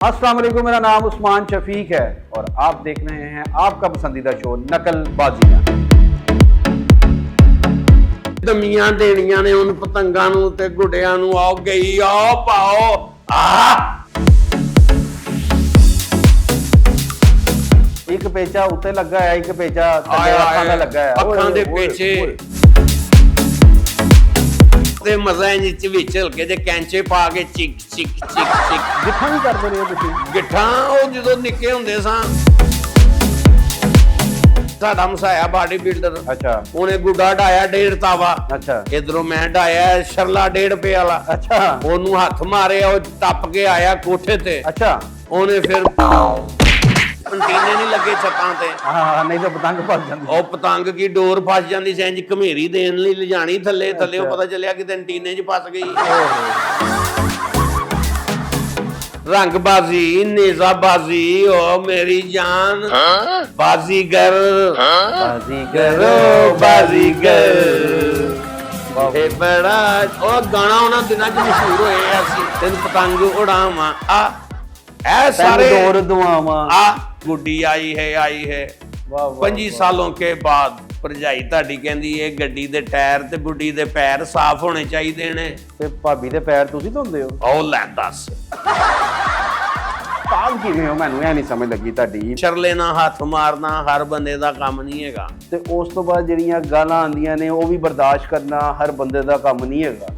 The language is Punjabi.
अस्सलाम वालेकुम, मेरा नाम उस्मान शफीक है और आप देख रहे हैं आपका पसंदीदा शो नकलबाजियां। दमियां देनियां ने उन पतंगां नूं ते गुड्डियां नूं, आओ गई आओ पाओ आ। एक पेचा उत्ते लगा है, एक पेचा थल्ले अखां दा लगा है, अखां दे पिछे ते मजा इंज विच हल्के जे कैंचे पा के चिक चिक चिक चिक गिट्ठा भी करदे रहे तुसीं? गिट्ठां ਉਹ ਜਦੋਂ ਨਿੱਕੇ ਹੁੰਦੇ ਸਾਂ ਸਾਡਾ ਮਸਾਇਆ ਬਾਡੀ ਬਿਲਡਰ। अच्छा ਉਹਨੇ ਗੁੱਡਾ ਢਾਇਆ 1.5 ਤਾਵਾ। अच्छा ਇਧਰੋਂ ਮੈਂ ਢਾਇਆ ਸ਼ਰਲਾ 1.5 ਰੁਪਏ ਵਾਲਾ। अच्छा ਉਹਨੂੰ ਹੱਥ ਮਾਰਿਆ, ਉਹ ਟੱਪ ਕੇ ਆਇਆ ਕੋਠੇ ਤੇ। अच्छा ਉਹਨੇ ਫਿਰ ਕੰਟੀਨੇ ਨਹੀਂ ਲੱਗੇ ਛੱਤਾਂ ਤੇ। हाँ नहीं तो पतंग फस जांदी। ਉਹ ਪਤੰਗ ਕੀ ਡੋਰ ਫਸ ਜਾਂਦੀ ਸੀ, ਇੰਜ ਘਮੇਰੀ ਦੇਣ ਲਈ ਲਿਜਾਣੀ ਥੱਲੇ ਥੱਲੇ, ਉਹ ਪਤਾ ਚੱਲਿਆ ਕਿ ਕੰਟੀਨੇ 'ਚ ਫਸ ਗਈ। रंगबाजी नेजाबाजी ओ मेरी जान बाजीगर बाजीगर बाजीगर ए बड़ा ओ गाना ਉਹਨਾਂ ਦਿਨਾਂ 'ਚ ਮਸ਼ਹੂਰ ਹੋਇਆ ਸੀ, ਤੈਨੂੰ ਪਤੰਗ ਉਡਾਵਾਂ ਆ ਐ ਸਾਰੇ दौर दुआवां। आ गुड्डी आई है 25 सालों के बाद ਭਰਜਾਈ ਤੁਹਾਡੀ ਕਹਿੰਦੀ ਇਹ ਗੱਡੀ ਦੇ ਟਾਇਰ ਤੇ ਗੁੱਡੀ ਦੇ ਪੈਰ ਸਾਫ਼ ਹੋਣੇ ਚਾਹੀਦੇ ਨੇ ਤੇ ਭਾਬੀ ਦੇ ਪੈਰ ਤੁਸੀਂ ਧੋਂਦੇ ਹੋ? ਉਹ ਲੈ ਦੱਸ ਪਾਲ ਕਿਵੇਂ ਹੋ? ਮੈਨੂੰ ਇਹ ਨਹੀਂ ਸਮਝ ਲੱਗੀ ਤੁਹਾਡੀ। ਸ਼ਰਲੇ ਨਾਲ ਹੱਥ ਮਾਰਨਾ ਹਰ ਬੰਦੇ ਦਾ ਕੰਮ ਨਹੀਂ ਹੈਗਾ, ਤੇ ਉਸ ਤੋਂ ਬਾਅਦ ਜਿਹੜੀਆਂ ਗਾਲਾਂ ਆਉਂਦੀਆਂ ਨੇ ਉਹ ਵੀ ਬਰਦਾਸ਼ਤ ਕਰਨਾ ਹਰ ਬੰਦੇ ਦਾ ਕੰਮ ਨਹੀਂ ਹੈਗਾ।